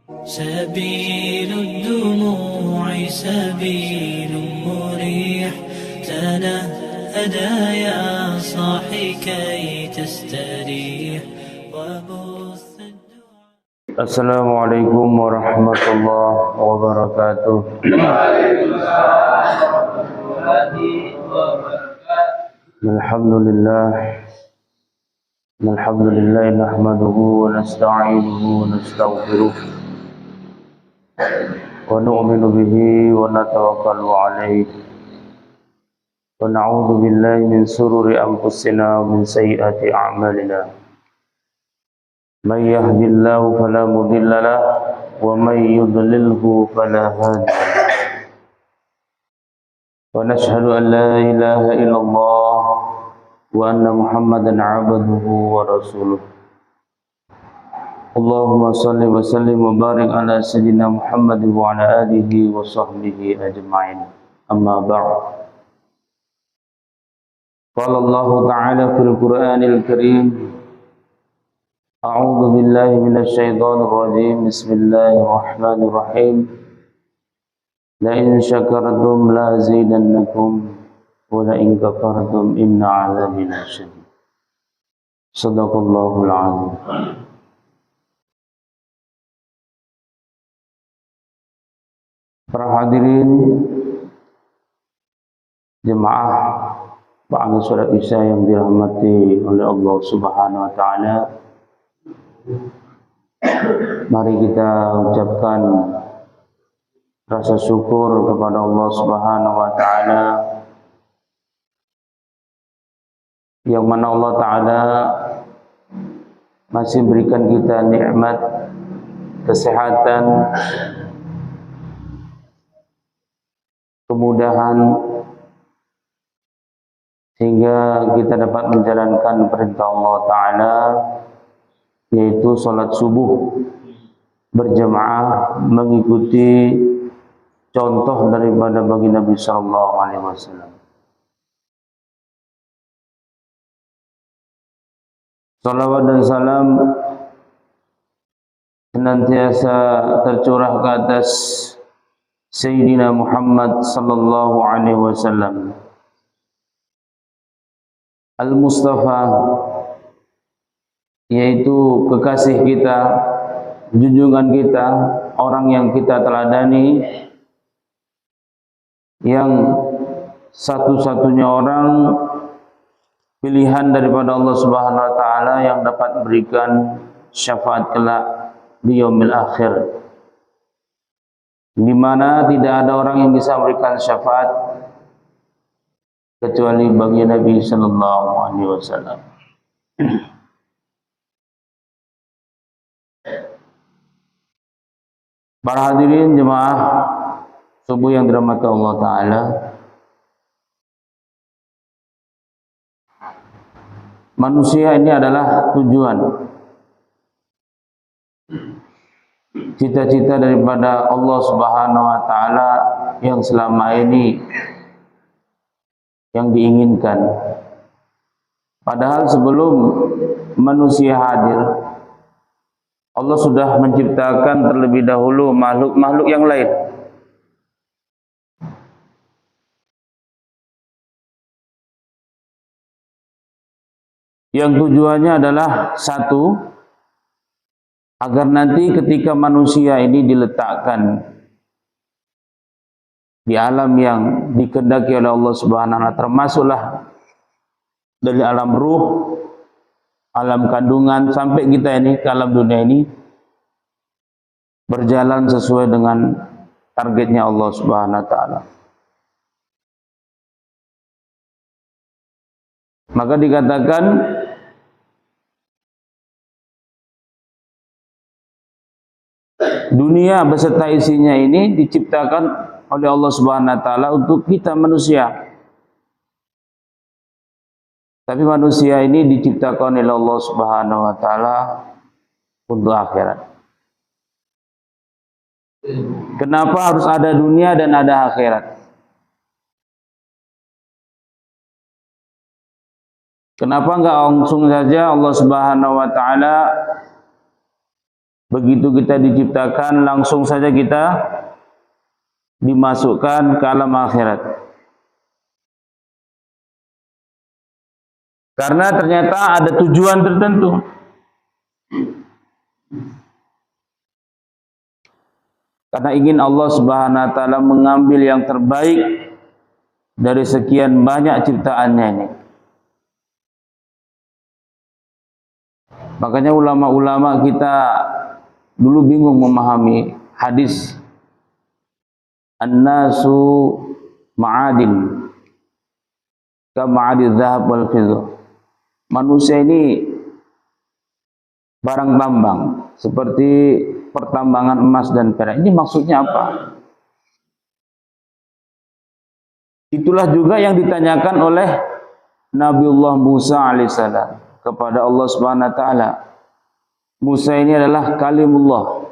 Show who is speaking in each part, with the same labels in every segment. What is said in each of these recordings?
Speaker 1: سبيل الدموع سبيل مريح، تنهدى يا صاحي كي تستريح وبث
Speaker 2: السلام عليكم ورحمة الله وبركاته. الحمد لله نحمده ونستعينه ونستغفره ونؤمن به ونتوكل عليه ونعوذ بالله من شرور أنفسنا ومن سيئات أعمالنا. من يهد الله فلا مضل له ومن يضلله فلا هادي له. ونشهد أن لا إله إلا الله وأن محمدا عبده ورسوله. اللهم صل وسلم وبارك على سيدنا محمد وعلى آله وصحبه أجمعين. أما بعد، قال الله تعالى في القرآن الكريم: أعوذ بالله من الشيطان الرجيم. بسم الله الرحمن الرحيم. لئن شكرتم لأزيدنكم ولئن كفرتم إن عذابي لشديد. صدق الله العظيم. Para hadirin jemaah ba'da salat Isya yang dirahmati oleh Allah Subhanahu wa taala, mari kita ucapkan rasa syukur kepada Allah Subhanahu wa taala, yang mana Allah taala masih berikan kita nikmat kesehatan, kemudahan, sehingga kita dapat menjalankan perintah Allah taala, yaitu salat subuh berjamaah mengikuti contoh daripada baginda Nabi sallallahu alaihi wasallam. Salawat dan salam senantiasa tercurah ke atas Sayyidina Muhammad sallallahu alaihi wasallam, Al-Mustafa, yaitu kekasih kita, junjungan kita, orang yang kita teladani, yang satu-satunya orang pilihan daripada Allah Subhanahu wa taala yang dapat berikan syafaat kelak di yaumil akhir, di mana tidak ada orang yang bisa memberikan syafaat kecuali bagi Nabi sallallahu alaihi wasallam. Para hadirin jemaah subuh yang dirahmati Allah taala, manusia ini adalah tujuan, cita-cita daripada Allah Subhanahu wa taala yang selama ini yang diinginkan. Padahal sebelum manusia hadir, Allah sudah menciptakan terlebih dahulu makhluk-makhluk yang lain. Yang tujuannya adalah satu, agar nanti ketika manusia ini diletakkan di alam yang dikehendaki oleh Allah Subhanahu wa taala, termasuklah dari alam ruh, alam kandungan, sampai kita ini ke alam dunia ini, berjalan sesuai dengan targetnya Allah Subhanahu wa taala. Maka dikatakan dunia beserta isinya ini diciptakan oleh Allah Subhanahu wa taala untuk kita manusia. Tapi manusia ini diciptakan oleh Allah Subhanahu wa taala untuk akhirat. Kenapa harus ada dunia dan ada akhirat? Kenapa enggak langsung saja Allah Subhanahu wa taala begitu kita diciptakan langsung saja kita dimasukkan ke alam akhirat. Karena ternyata ada tujuan tertentu. Karena ingin Allah Subhanahu wa taala mengambil yang terbaik dari sekian banyak ciptaannya ini. Makanya ulama-ulama kita dulu bingung memahami hadis an-nasu ma'adin kama'adil dhahab wal fiddah. Manusia ini barang tambang seperti pertambangan emas dan perak. Ini maksudnya apa? Itulah juga yang ditanyakan oleh Nabiullah Musa alaihissalam kepada Allah Subhanahu wa taala. Musa ini adalah kalimullah.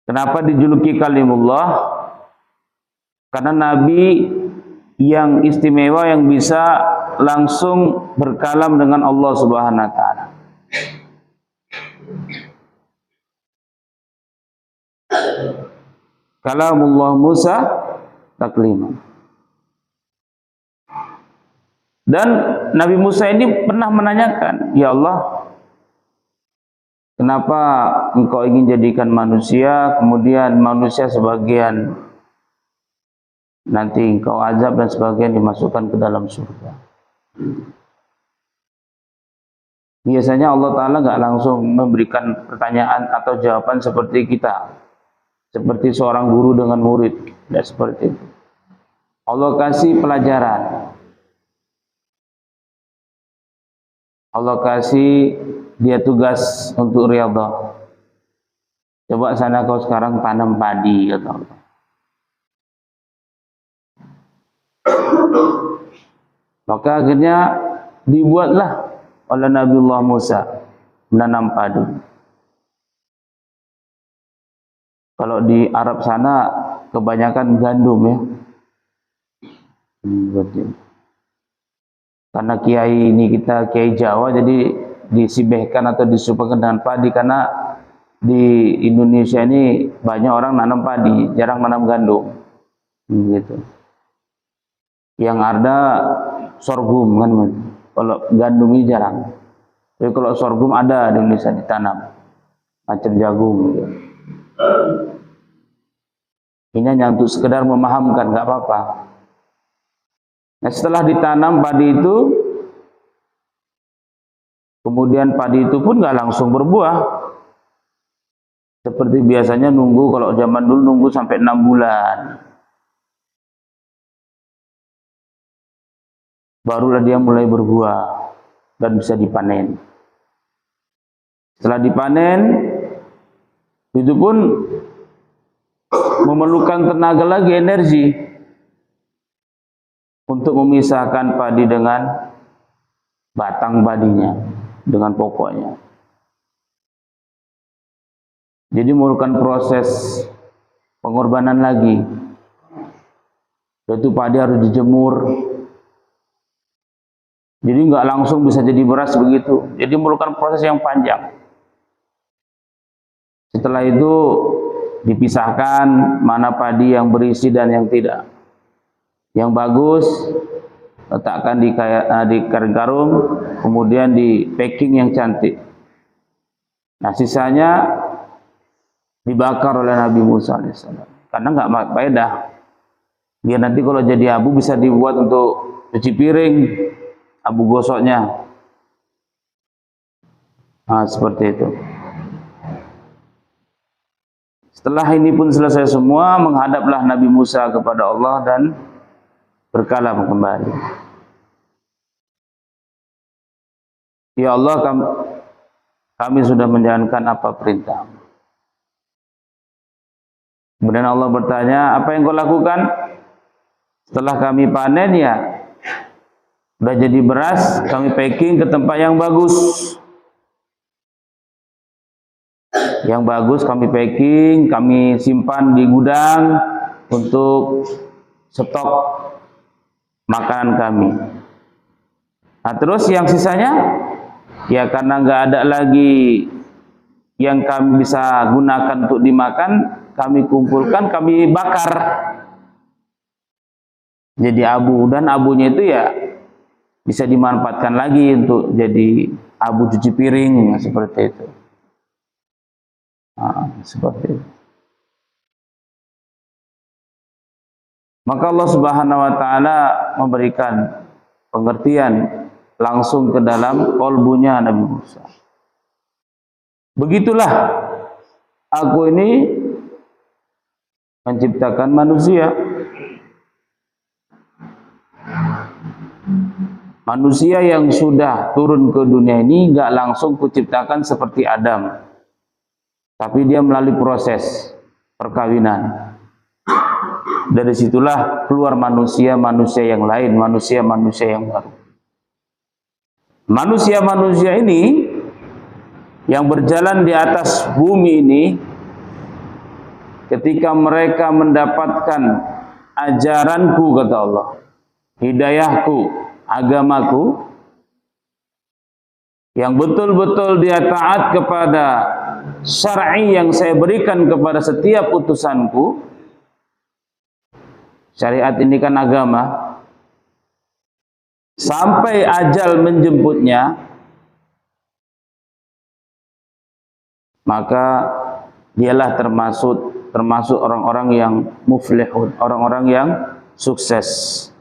Speaker 2: Kenapa dijuluki kalimullah? Karena nabi yang istimewa yang bisa langsung berkalam dengan Allah Subhanahu wa taala. Kalamullah Musa takliman. Dan Nabi Musa ini pernah menanyakan, "Ya Allah, kenapa engkau ingin jadikan manusia, kemudian manusia sebagian nanti engkau azab dan sebagian dimasukkan ke dalam surga?" Biasanya Allah Ta'ala nggak langsung memberikan pertanyaan atau jawaban seperti kita, seperti seorang guru dengan murid, tidak seperti itu. Allah kasih pelajaran, Allah kasih dia tugas untuk riyadhah. Coba sana kau sekarang tanam padi, kata Allah. Maka akhirnya dibuatlah oleh Nabiullah Musa menanam padi. Kalau di Arab sana kebanyakan gandum ya. Karena kiai ini kita kiai Jawa, jadi disibehkan atau disupakan dengan padi, karena di Indonesia ini banyak orang nanam padi, jarang nanam gandum. Gitu. Yang ada sorghum kan. Kalau gandum ini jarang. Tapi kalau sorghum ada di Indonesia ditanam. Macam jagung gitu. Ini hanya untuk sekedar memahamkan, nggak apa-apa. Nah, setelah ditanam padi itu, kemudian padi itu pun nggak langsung berbuah. Seperti biasanya nunggu, kalau zaman dulu nunggu sampai 6 bulan. Barulah dia mulai berbuah dan bisa dipanen. Setelah dipanen, itu pun memerlukan tenaga lagi, energi, untuk memisahkan padi dengan batang padinya, dengan pokoknya. Jadi memerlukan proses pengorbanan lagi. Yaitu padi harus dijemur. Jadi nggak langsung bisa jadi beras begitu. Jadi memerlukan proses yang panjang. Setelah itu dipisahkan mana padi yang berisi dan yang tidak. Yang bagus letakkan di karung, kemudian di packing yang cantik. Nah, sisanya dibakar oleh Nabi Musa alaihissalam. Karena nggak faedah. Biar nanti kalau jadi abu bisa dibuat untuk cuci piring. Abu gosoknya. Nah, seperti itu. Setelah ini pun selesai semua, menghadaplah Nabi Musa kepada Allah dan berkalam kembali. Ya Allah, kami sudah menjalankan apa perintah. Kemudian Allah bertanya, apa yang kau lakukan? Setelah kami panen ya, udah jadi beras, kami packing ke tempat yang bagus. Yang bagus kami packing, kami simpan di gudang untuk stok makanan kami. Nah, terus yang sisanya, ya karena nggak ada lagi yang kami bisa gunakan untuk dimakan, kami kumpulkan, kami bakar. Jadi abu, dan abunya itu ya bisa dimanfaatkan lagi untuk jadi abu cuci piring, seperti itu. Seperti itu. Maka Allah Subhanahu wa taala memberikan pengertian langsung ke dalam kalbunya Nabi Musa. Begitulah aku ini menciptakan manusia. Manusia yang sudah turun ke dunia ini enggak langsung kuciptakan seperti Adam. Tapi dia melalui proses perkawinan. Dari situlah keluar manusia-manusia yang lain, manusia-manusia yang baru. Manusia-manusia ini yang berjalan di atas bumi ini, ketika mereka mendapatkan ajaranku, kata Allah, hidayahku, agamaku, yang betul-betul dia taat kepada syar'i yang saya berikan kepada setiap utusanku. Syariat ini kan agama. Sampai ajal menjemputnya, maka dialah termasuk orang-orang yang muflihun, orang-orang yang sukses.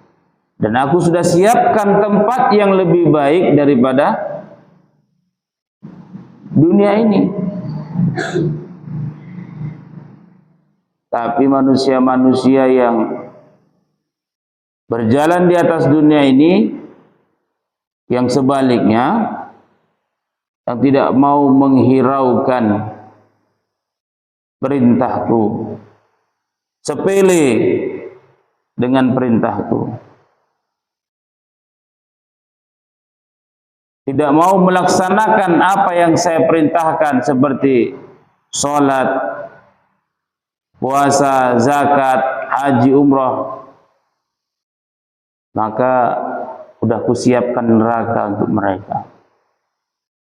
Speaker 2: Dan aku sudah siapkan tempat yang lebih baik daripada dunia ini. Tapi manusia-manusia yang berjalan di atas dunia ini, yang sebaliknya, yang tidak mau menghiraukan perintahku, sepele dengan perintahku, tidak mau melaksanakan apa yang saya perintahkan seperti sholat, puasa, zakat, haji, umrah, maka sudah kusiapkan neraka untuk mereka.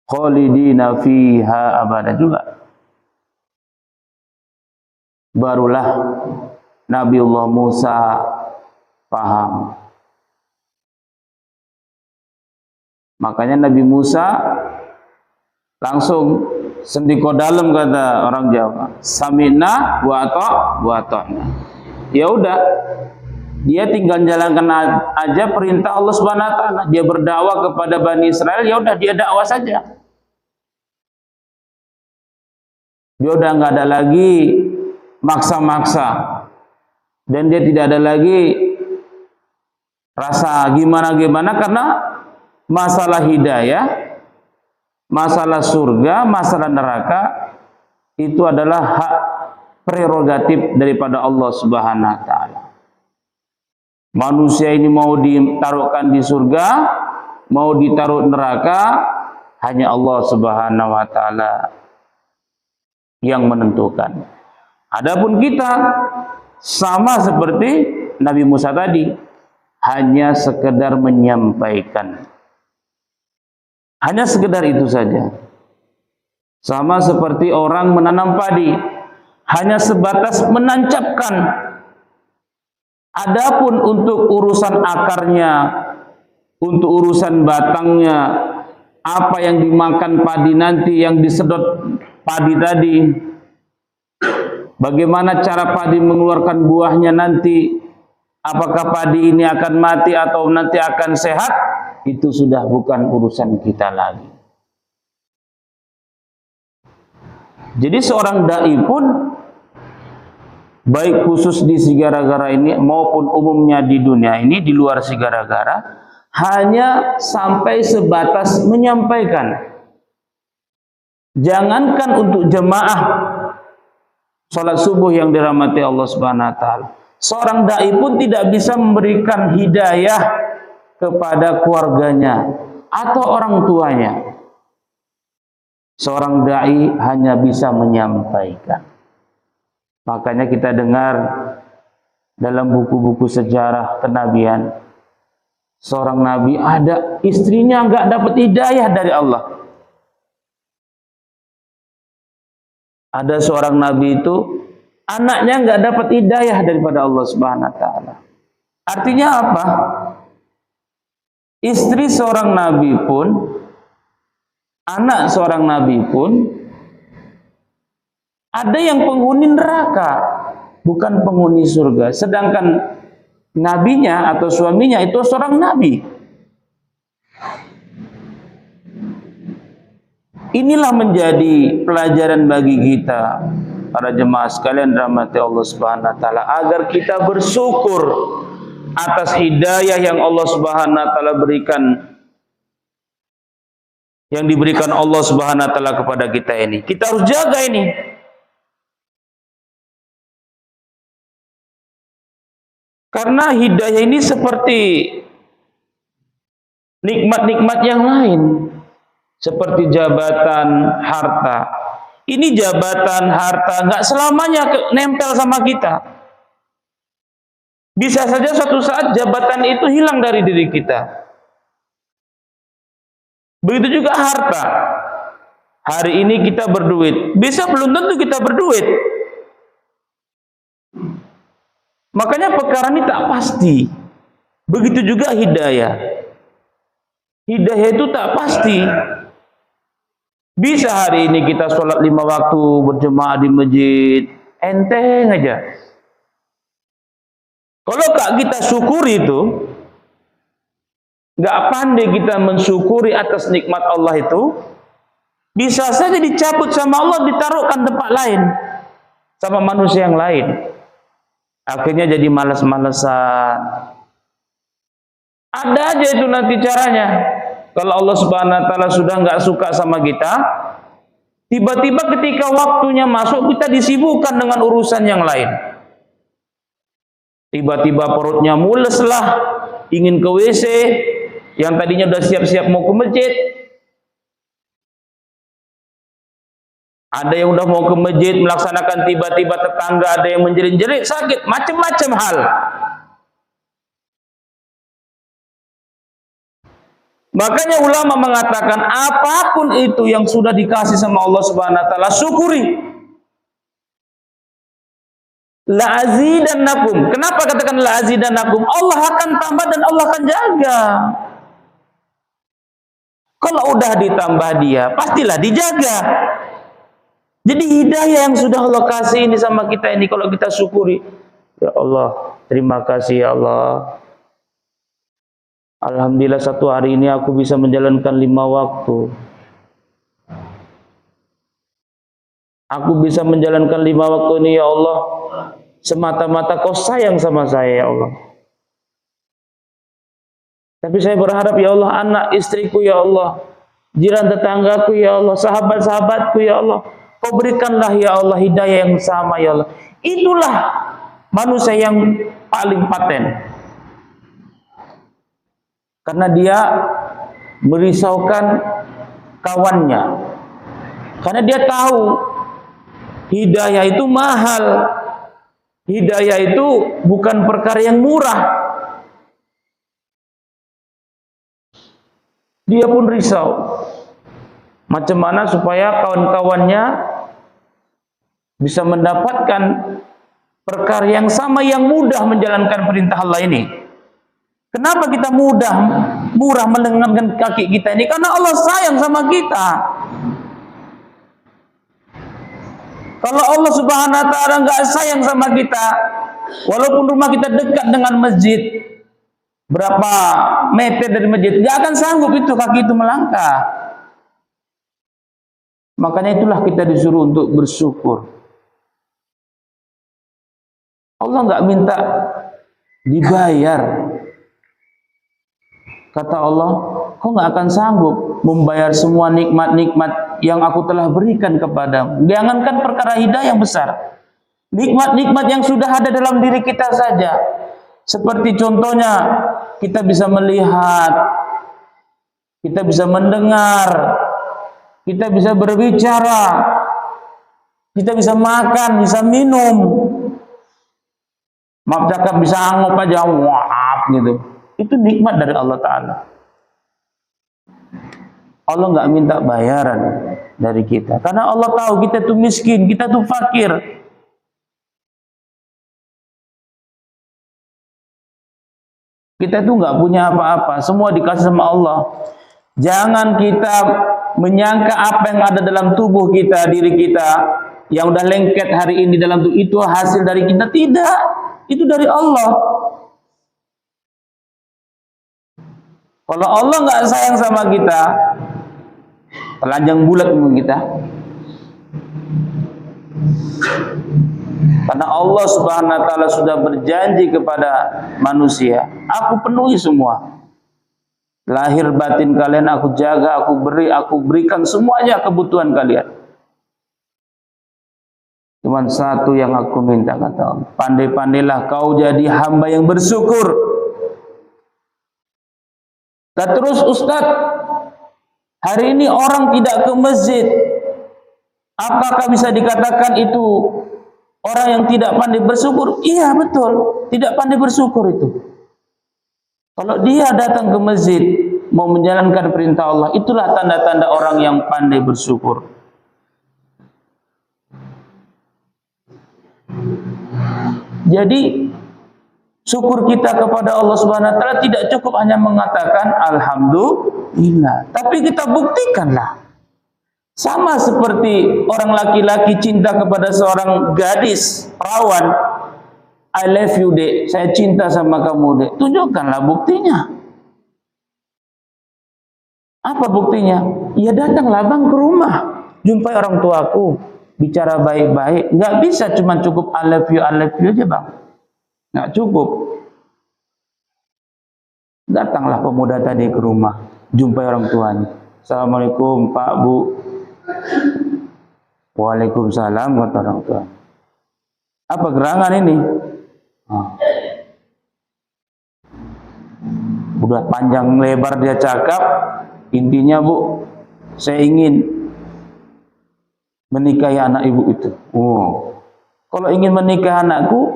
Speaker 2: Khalidina fiha abada juga. Barulah Nabiullah Musa paham. Makanya Nabi Musa langsung sendiko dalam, kata orang Jawa, sami'na wa ata'na. Ya udah, dia tinggal jalankan aja perintah Allah Subhanahu wa taala. Dia berdakwah kepada Bani Israel, ya udah dia dakwah saja. Dia udah nggak ada lagi maksa-maksa, dan dia tidak ada lagi rasa gimana-gimana, karena masalah hidayah, masalah surga, masalah neraka itu adalah hak prerogatif daripada Allah Subhanahu wa taala. Manusia ini mau ditaruhkan di surga, mau ditaruh neraka, hanya Allah Subhanahu wa taala yang menentukan. Adapun kita sama seperti Nabi Musa tadi, hanya sekedar menyampaikan. Hanya sekedar itu saja. Sama seperti orang menanam padi, hanya sebatas menancapkan. Adapun untuk urusan akarnya, untuk urusan batangnya, apa yang dimakan padi nanti, yang disedot padi tadi, bagaimana cara padi mengeluarkan buahnya nanti, apakah padi ini akan mati atau nanti akan sehat, itu sudah bukan urusan kita lagi. Jadi seorang dai pun, baik khusus di Sigara-gara ini maupun umumnya di dunia ini, di luar Sigara-gara, hanya sampai sebatas menyampaikan. Jangankan untuk jemaah salat subuh yang dirahmati Allah Subhanahu wa taala, seorang dai pun tidak bisa memberikan hidayah kepada keluarganya atau orang tuanya. Seorang dai hanya bisa menyampaikan. Makanya kita dengar dalam buku-buku sejarah kenabian, seorang nabi ada istrinya nggak dapat hidayah dari Allah. Ada seorang nabi itu anaknya nggak dapat hidayah daripada Allah Subhanahu wa taala. Artinya apa? Istri seorang nabi pun, anak seorang nabi pun ada yang penghuni neraka, bukan penghuni surga. Sedangkan nabinya atau suaminya itu seorang nabi. Inilah menjadi pelajaran bagi kita, para jemaah sekalian rahmati Allah Subhanahu wa taala, agar kita bersyukur atas hidayah yang Allah Subhanahu wa taala berikan, yang diberikan Allah Subhanahu wa taala kepada kita ini. Kita harus jaga ini. Karena hidayah ini seperti nikmat-nikmat yang lain. Seperti jabatan, harta. Ini jabatan, harta nggak selamanya nempel sama kita. Bisa saja suatu saat jabatan itu hilang dari diri kita. Begitu juga harta. Hari ini kita berduit, besok belum tentu kita berduit. Makanya perkara ini tak pasti. Begitu juga hidayah. Hidayah itu tak pasti. Bisa hari ini kita sholat 5 waktu berjemaah di masjid, enteng aja. Kalau gak kita syukuri itu, gak pandai kita mensyukuri atas nikmat Allah itu, bisa saja dicabut sama Allah, ditaruhkan tempat lain sama manusia yang lain. Akhirnya jadi malas-malesan. Ada aja itu nanti caranya. Kalau Allah Subhanahu wa taala sudah nggak suka sama kita, tiba-tiba ketika waktunya masuk kita disibukkan dengan urusan yang lain. Tiba-tiba perutnya mules lah, ingin ke WC, yang tadinya udah siap-siap mau ke masjid. Ada yang udah mau ke masjid melaksanakan, tiba-tiba tetangga ada yang menjerit-jerit sakit, macam-macam hal. Makanya ulama mengatakan apapun itu yang sudah dikasih sama Allah Subhanahu wa taala, syukuri. La azidannakum. Kenapa katakan la azidannakum? Allah akan tambah dan Allah akan jaga. Kalau udah ditambah dia, pastilah dijaga. Jadi hidayah yang sudah Allah kasih ini sama kita ini, kalau kita syukuri, ya Allah, terima kasih ya Allah. Alhamdulillah satu hari ini aku bisa menjalankan 5 waktu. Aku bisa menjalankan 5 waktu ini ya Allah, semata-mata kau sayang sama saya ya Allah. Tapi saya berharap ya Allah, anak istriku ya Allah, jiran tetanggaku ya Allah, sahabat-sahabatku ya Allah, kau berikanlah ya Allah hidayah yang sama ya Allah. Itulah manusia yang paling paten. Karena dia merisaukan kawannya. Karena dia tahu hidayah itu mahal. Hidayah itu bukan perkara yang murah. Dia pun risau. Macam mana supaya kawan-kawannya bisa mendapatkan perkara yang sama, yang mudah menjalankan perintah Allah ini. Kenapa kita murah melenggankan kaki kita ini? Karena Allah sayang sama kita. Kalau Allah Subhanahu wa taala nggak sayang sama kita, walaupun rumah kita dekat dengan masjid, berapa meter dari masjid, nggak akan sanggup itu kaki itu melangkah. Makanya itulah kita disuruh untuk bersyukur. Allah nggak minta dibayar. Kata Allah, kau nggak akan sanggup membayar semua nikmat-nikmat yang aku telah berikan kepadamu. Jangankan perkara hidayah yang besar, nikmat-nikmat yang sudah ada dalam diri kita saja. Seperti contohnya, kita bisa melihat, kita bisa mendengar, kita bisa berbicara, kita bisa makan, bisa minum. Maaf cakap bisa anggap aja, wah gitu. Itu nikmat dari Allah Ta'ala. Allah nggak minta bayaran. dari kita. Karena Allah tahu kita tuh miskin, kita tuh fakir. Kita tuh nggak punya apa-apa, semua dikasih sama Allah. Jangan kita menyangka apa yang ada dalam tubuh kita, diri kita, yang udah lengket hari ini dalam tubuh itu hasil dari kita. Tidak, itu dari Allah. Kalau Allah nggak sayang sama kita, telanjang bulat mungkin kita. Karena Allah Subhanahu wa taala sudah berjanji kepada manusia, aku penuhi semua. Lahir batin kalian aku jaga, aku berikan semuanya kebutuhan kalian. Cuman satu yang aku minta, kata Allah, pandai-pandailah kau jadi hamba yang bersyukur. Dan terus Ustadz, hari ini orang tidak ke masjid, apakah bisa dikatakan itu orang yang tidak pandai bersyukur? Iya betul, tidak pandai bersyukur itu. Kalau dia datang ke masjid mau menjalankan perintah Allah, itulah tanda-tanda orang yang pandai bersyukur. Jadi syukur kita kepada Allah Subhanahu wa taala tidak cukup hanya mengatakan alhamdulillah, tapi kita buktikanlah. Sama seperti orang laki-laki cinta kepada seorang gadis perawan, I love you dek, saya cinta sama kamu dek. Tunjukkanlah buktinya. Apa buktinya? Ya datanglah bang ke rumah, jumpai orang tuaku, bicara baik-baik. Nggak bisa cuma cukup I love you aja bang. Nggak cukup. Datanglah pemuda tadi ke rumah, jumpai orang tuanya. Assalamualaikum Pak Bu. Waalaikumsalam, kata orang tua. Apa gerangan ini? Udah panjang lebar dia cakap, intinya Bu, saya ingin menikahi anak ibu itu. Kalau ingin menikah anakku,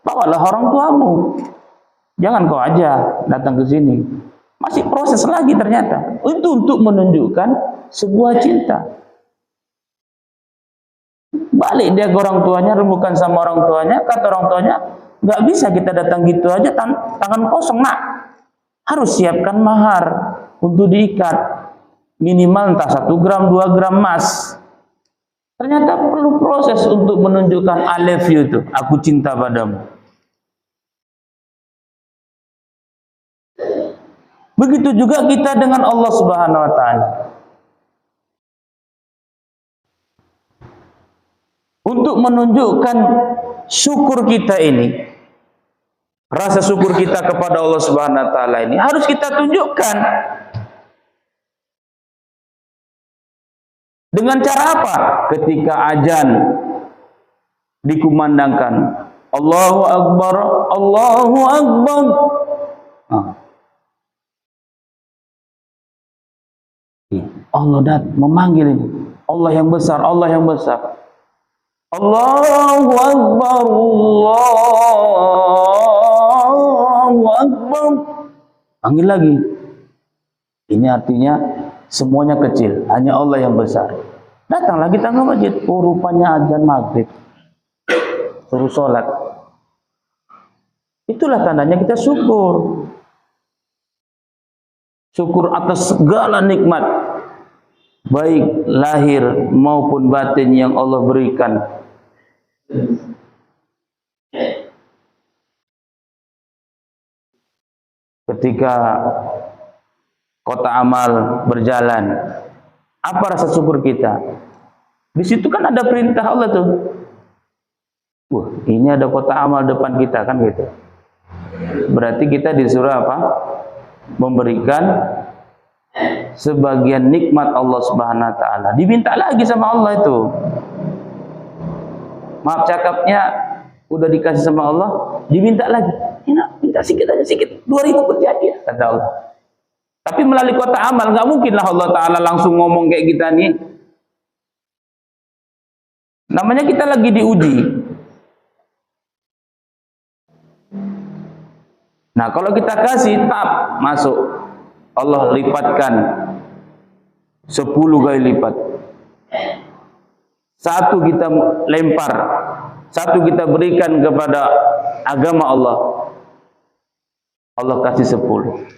Speaker 2: bawalah orang tuamu. Jangan kau aja datang ke sini. Masih proses lagi ternyata. Itu untuk menunjukkan sebuah cinta. Balik dia ke orang tuanya, rembukan sama orang tuanya, kata orang tuanya, nggak bisa kita datang gitu aja tangan kosong nak. Harus siapkan mahar untuk diikat. Minimal entah 1 gram, 2 gram emas. Ternyata perlu proses untuk menunjukkan I love you itu, aku cinta padamu. Begitu juga kita dengan Allah Subhanahu wa taala. Untuk menunjukkan syukur kita ini, rasa syukur kita kepada Allah Subhanahu wa taala ini harus kita tunjukkan. Dengan cara apa? Ketika azan dikumandangkan, Allahu Akbar, Allahu Akbar. Allah memanggil ini. Allah yang besar, Allah yang besar. Allahu Akbar, Allahu Akbar. Panggil lagi. Ini artinya semuanya kecil, hanya Allah yang besar. Datanglah kita ke masjid. Oh, rupanya azan maghrib. Suruh sholat. Itulah tandanya kita syukur. Syukur atas segala nikmat, baik lahir maupun batin yang Allah berikan. Ketika kota amal berjalan, apa rasa syukur kita? Di situ kan ada perintah Allah tuh. Ini ada kota amal depan kita kan gitu. Berarti kita disuruh apa? Memberikan sebagian nikmat Allah Subhanahu wa taala. Diminta lagi sama Allah itu. Maaf cakapnya udah dikasih sama Allah, diminta lagi. Minta sedikit aja, sedikit. 2000 berjadi, kata Allah. Tapi melalui kota amal nggak mungkinlah Allah taala langsung ngomong kayak kita nih. Namanya kita lagi diuji. Nah, kalau kita kasih tap masuk, Allah lipatkan 10 kali lipat. satu kita lempar, satu kita berikan kepada agama Allah, Allah kasih 10.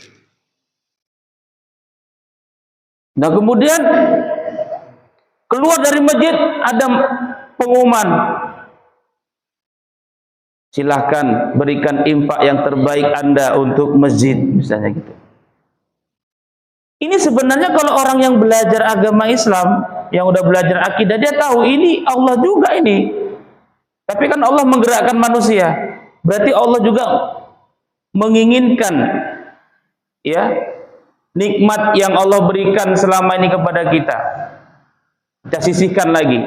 Speaker 2: Nah kemudian keluar dari masjid ada pengumuman, silahkan berikan infak yang terbaik Anda untuk masjid, misalnya gitu. Ini sebenarnya kalau orang yang belajar agama Islam, yang udah belajar akidah, dia tahu ini Allah juga ini. Tapi kan Allah menggerakkan manusia, berarti Allah juga menginginkan ya nikmat yang Allah berikan selama ini kepada kita. Kita sisihkan lagi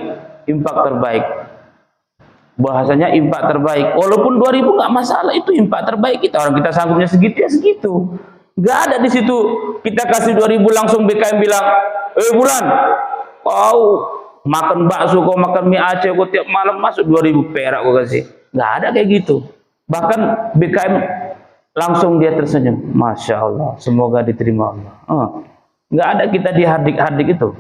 Speaker 2: infak terbaik. Bahasanya infak terbaik. Walaupun 2.000 nggak masalah, itu infak terbaik kita. Orang kita sanggupnya segitu ya segitu. Nggak ada di situ kita kasih 2.000 langsung BKM bilang, bulan, kau makan bakso, kau makan mie Aceh, kau tiap malam masuk 2.000 perak kau kasih. Nggak ada kayak gitu. Bahkan BKM langsung dia tersenyum, Masya Allah, semoga diterima Allah. Nggak ada kita dihardik-hardik itu.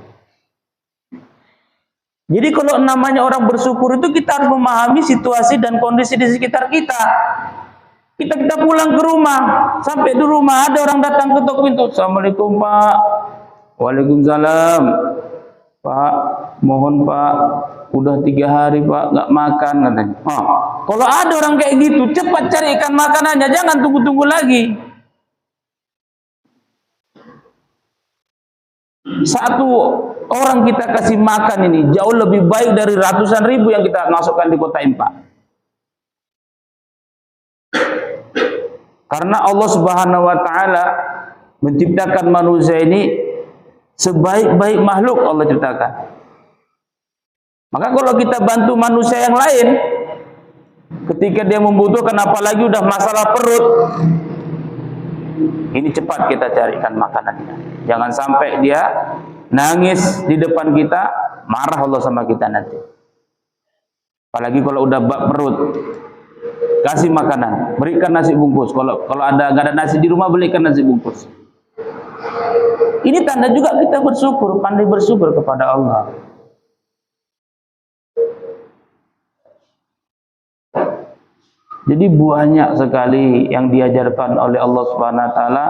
Speaker 2: Jadi kalau namanya orang bersyukur itu kita harus memahami situasi dan kondisi di sekitar kita. Kita pulang ke rumah, sampai di rumah ada orang datang ketok pintu. Assalamualaikum Pak. Waalaikumsalam. Pak, mohon Pak, udah 3 hari Pak nggak makan katanya. Kalau ada orang kayak gitu, cepat carikan makanannya, jangan tunggu-tunggu lagi. Satu orang kita kasih makan ini jauh lebih baik dari ratusan ribu yang kita masukkan di kota infak. Karena Allah Subhanahu wa taala menciptakan manusia ini sebaik-baik makhluk Allah ciptakan. Maka kalau kita bantu manusia yang lain ketika dia membutuhkan, apalagi udah masalah perut, ini cepat kita carikan makanannya. Jangan sampai dia nangis di depan kita, marah Allah sama kita nanti. Apalagi kalau udah bak perut, kasih makanan, berikan nasi bungkus. Kalau nggak ada nasi di rumah, belikan nasi bungkus. Ini tanda juga kita bersyukur, pandai bersyukur kepada Allah. Jadi banyak sekali yang diajarkan oleh Allah Subhanahu wa taala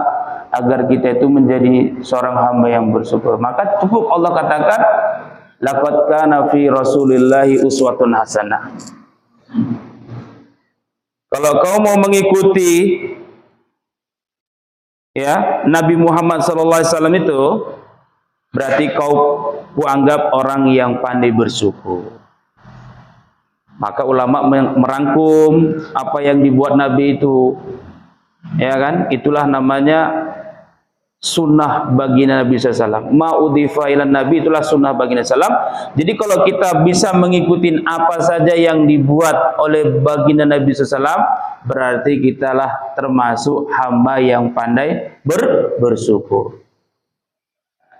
Speaker 2: agar kita itu menjadi seorang hamba yang bersyukur. Maka cukup Allah katakan, laqad kana fi Rasulillahi uswatun hasanah. Kalau kau mau mengikuti ya Nabi Muhammad SAW itu, berarti kau anggap orang yang pandai bersyukur. Maka ulama merangkum apa yang dibuat Nabi itu, ya kan? Itulah namanya sunnah baginda Nabi SAW. Ma'udhifa ilan Nabi, itulah sunnah baginda SAW. Jadi kalau kita bisa mengikuti apa saja yang dibuat oleh baginda Nabi SAW, berarti kitalah termasuk hamba yang pandai bersyukur.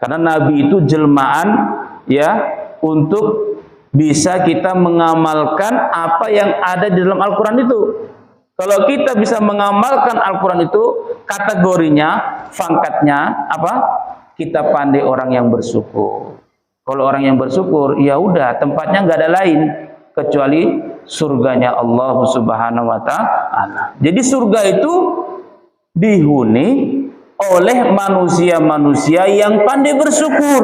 Speaker 2: Karena Nabi itu jelmaan ya untuk bisa kita mengamalkan apa yang ada di dalam Al-Quran itu. Kalau kita bisa mengamalkan Al-Quran itu, kategorinya, pangkatnya apa? Kita pandai orang yang bersyukur. Kalau orang yang bersyukur, ya udah, tempatnya nggak ada lain kecuali surganya Allah Subhanahu wa taala. Jadi surga itu dihuni oleh manusia-manusia yang pandai bersyukur,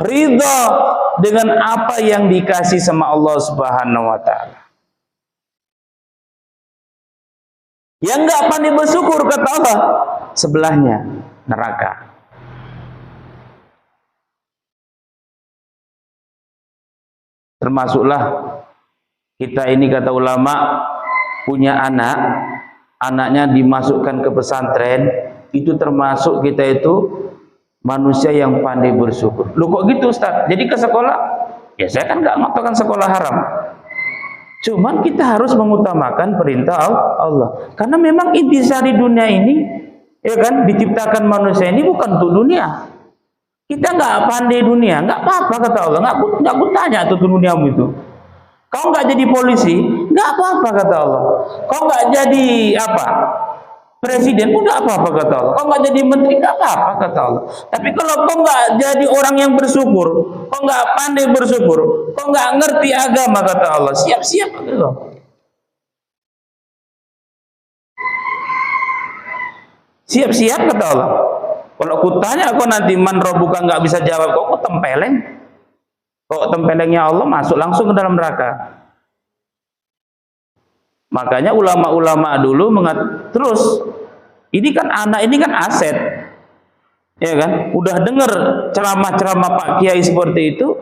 Speaker 2: ridha dengan apa yang dikasih sama Allah Subhanahu wa taala. Yang enggak pandai bersyukur, kata Allah, sebelahnya neraka. Termasuklah kita ini, kata ulama, punya anak, anaknya dimasukkan ke pesantren, itu termasuk kita itu manusia yang pandai bersyukur. Loh kok gitu Ustaz? Jadi ke sekolah? Ya saya kan nggak mengatakan sekolah haram. Cuman kita harus mengutamakan perintah Allah. Karena memang intisari dunia ini, ya kan, diciptakan manusia ini bukan untuk dunia. Kita nggak pandai dunia, nggak apa-apa kata Allah. Nggak kutanya tuh duniamu itu. Kau nggak jadi polisi, nggak apa-apa kata Allah. Kau nggak jadi apa? presiden pun nggak apa-apa kata Allah. Kau nggak jadi menteri nggak apa-apa kata Allah. Tapi kalau kau nggak jadi orang yang bersyukur, kau nggak pandai bersyukur, kau nggak ngerti agama kata Allah, siap-siap kata Allah. Siap-siap kata Allah. Kalau aku tanya kau nanti man robuka nggak bisa jawab, kau tempeleng. Kau tempelengnya Allah masuk langsung ke dalam neraka. Makanya ulama-ulama dulu terus ini kan anak ini kan aset, ya kan? Udah dengar ceramah-ceramah Pak Kiai seperti itu,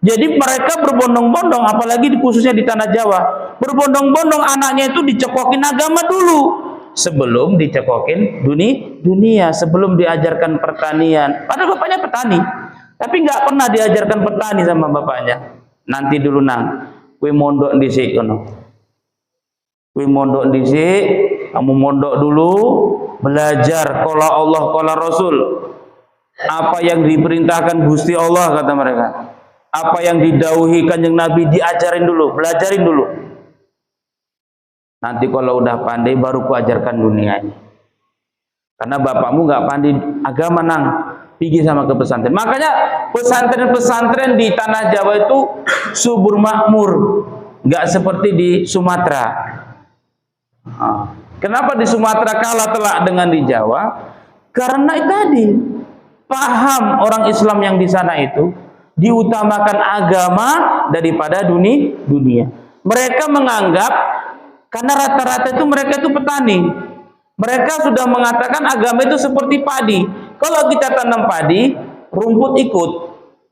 Speaker 2: jadi mereka berbondong-bondong, apalagi khususnya di tanah Jawa, berbondong-bondong anaknya itu dicekokin agama dulu sebelum dicekokin dunia, sebelum diajarkan pertanian. Padahal bapaknya petani, tapi nggak pernah diajarkan petani sama bapaknya. Nanti dulu nang, kue mondok di sini. Kue mondok dhisik, kamu mondok dulu, belajar qala Allah qala Rasul. Apa yang diperintahkan Gusti Allah kata mereka. Apa yang didhawuhi Kanjeng Nabi diajarin dulu, belajarin dulu. Nanti kalau udah pandai baru kuajarkan dunia ini. Karena bapakmu nggak pandai agama nang, pergi sama ke pesantren. Makanya pesantren-pesantren di tanah Jawa itu subur makmur, nggak seperti di Sumatera. Kenapa di Sumatera kalah telak dengan di Jawa? Karena itu tadi paham orang Islam yang di sana itu diutamakan agama daripada dunia. Mereka menganggap karena rata-rata itu mereka itu petani. Mereka sudah mengatakan agama itu seperti padi. Kalau kita tanam padi, rumput ikut.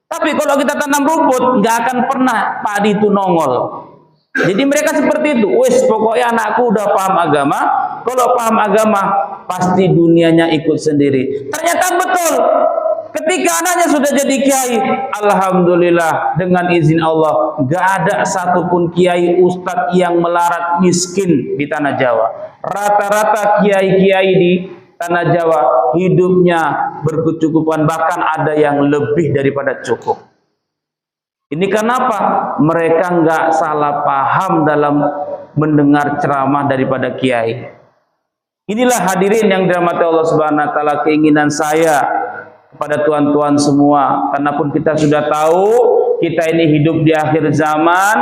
Speaker 2: Tapi kalau kita tanam rumput, nggak akan pernah padi itu nongol. Jadi mereka seperti itu. Wes, pokoknya anakku udah paham agama. Kalau paham agama, pasti dunianya ikut sendiri. Ternyata betul. Ketika anaknya sudah jadi kiai, alhamdulillah dengan izin Allah, gak ada satupun kiai ustadz yang melarat miskin di tanah Jawa. Rata-rata kiai-kiai di tanah Jawa hidupnya berkecukupan, bahkan ada yang lebih daripada cukup. Ini kenapa? Mereka nggak salah paham dalam mendengar ceramah daripada kiai. Inilah hadirin yang dirahmati Allah Subhanahu wa taala, keinginan saya kepada tuan-tuan semua. Karena pun kita sudah tahu kita ini hidup di akhir zaman,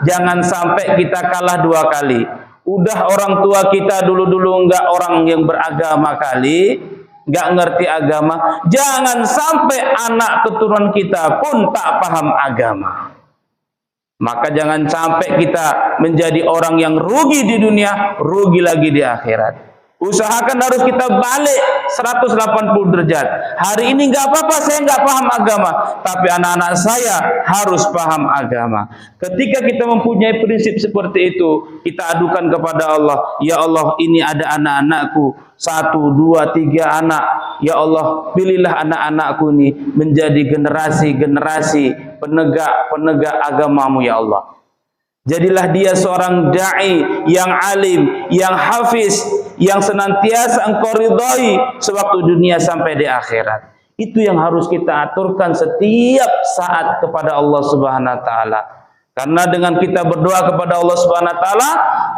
Speaker 2: jangan sampai kita kalah dua kali. Udah orang tua kita dulu-dulu nggak orang yang beragama kali, nggak ngerti agama, jangan sampai anak keturunan kita pun tak paham agama. Maka jangan sampai kita menjadi orang yang rugi di dunia, rugi lagi di akhirat. Usahakan harus kita balik 180 derajat. Hari ini nggak apa-apa saya nggak paham agama, tapi anak-anak saya harus paham agama. Ketika kita mempunyai prinsip seperti itu, kita adukan kepada Allah. Ya Allah, ini ada anak-anakku, 1, 2, 3 anak. Ya Allah, pilihlah anak-anakku ini menjadi generasi-generasi penegak agamamu ya Allah. Jadilah dia seorang da'i yang alim, yang hafiz, yang senantiasa engkau ridhai sewaktu dunia sampai di akhirat. Itu yang harus kita aturkan setiap saat kepada Allah Subhanahu wa taala. Karena dengan kita berdoa kepada Allah Subhanahu wa taala,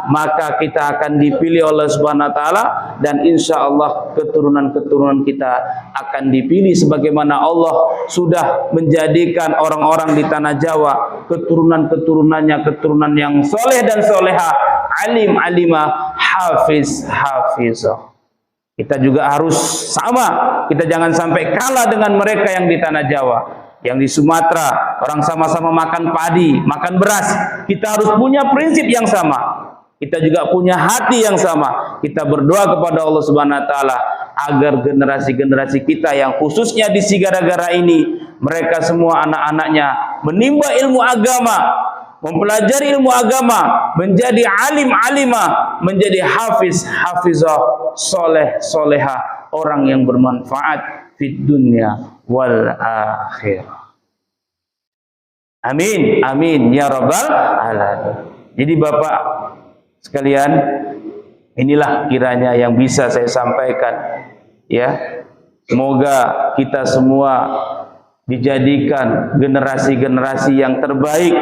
Speaker 2: maka kita akan dipilih oleh Subhanahu wa taala, dan insya Allah keturunan-keturunan kita akan dipilih sebagaimana Allah sudah menjadikan orang-orang di tanah Jawa keturunan-keturunannya keturunan yang soleh dan soleha, alim alimah, hafiz hafizah. Kita juga harus sama, kita jangan sampai kalah dengan mereka yang di tanah Jawa. Yang di Sumatera, orang sama-sama makan padi, makan beras. Kita harus punya prinsip yang sama. Kita juga punya hati yang sama. Kita berdoa kepada Allah Subhanahu wa taala agar generasi-generasi kita yang khususnya di Sigara-gara ini, mereka semua anak-anaknya menimba ilmu agama, mempelajari ilmu agama, menjadi alim alimah, menjadi hafiz hafizah, soleh soleha, orang yang bermanfaat di dunia wal akhirah. Amin amin ya rabbal alamin. Jadi Bapak sekalian, inilah kiranya yang bisa saya sampaikan ya. Semoga kita semua dijadikan generasi-generasi yang terbaik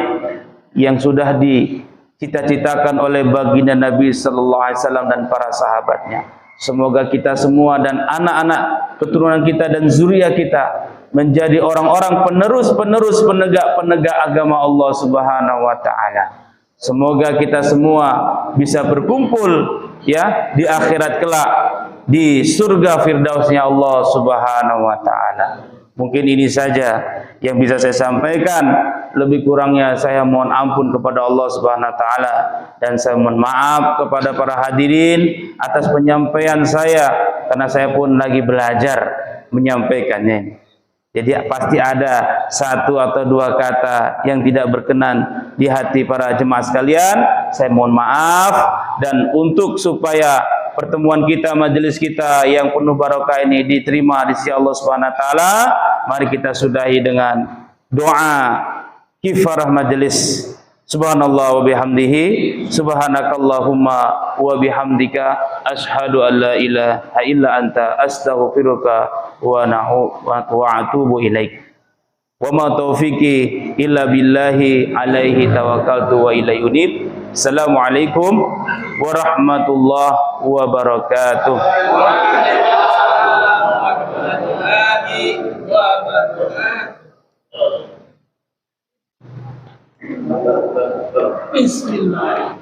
Speaker 2: yang sudah dicita-citakan oleh baginda Nabi sallallahu alaihi wasallam dan para sahabatnya. Semoga kita semua dan anak-anak keturunan kita dan zuriat kita menjadi orang-orang penerus-penerus penegak-penegak agama Allah Subhanahu wa taala. Semoga kita semua bisa berkumpul ya di akhirat kelak di surga firdausnya Allah Subhanahu wa taala. Mungkin ini saja yang bisa saya sampaikan. Lebih kurangnya saya mohon ampun kepada Allah Subhanahu wa taala, dan saya mohon maaf kepada para hadirin atas penyampaian saya, karena saya pun lagi belajar menyampaikannya. Jadi pasti ada satu atau dua kata yang tidak berkenan di hati para jemaah sekalian. Saya mohon maaf, dan untuk supaya pertemuan kita, majelis kita yang penuh barokah ini diterima di sisi Allah Subhanahu wa taala, mari kita sudahi dengan doa kifarah majelis. Subhanallah wa bihamdihi, subhanakallahumma wa bihamdika, ashhadu an la ilaha illa anta, astaghfiruka wa atubu ilaik. Wa ma taufiqi illa billahi, alaihi tawakkaltu wa ilaihi unib. Assalamualaikum warahmatullahi wabarakatuh. Bismillah.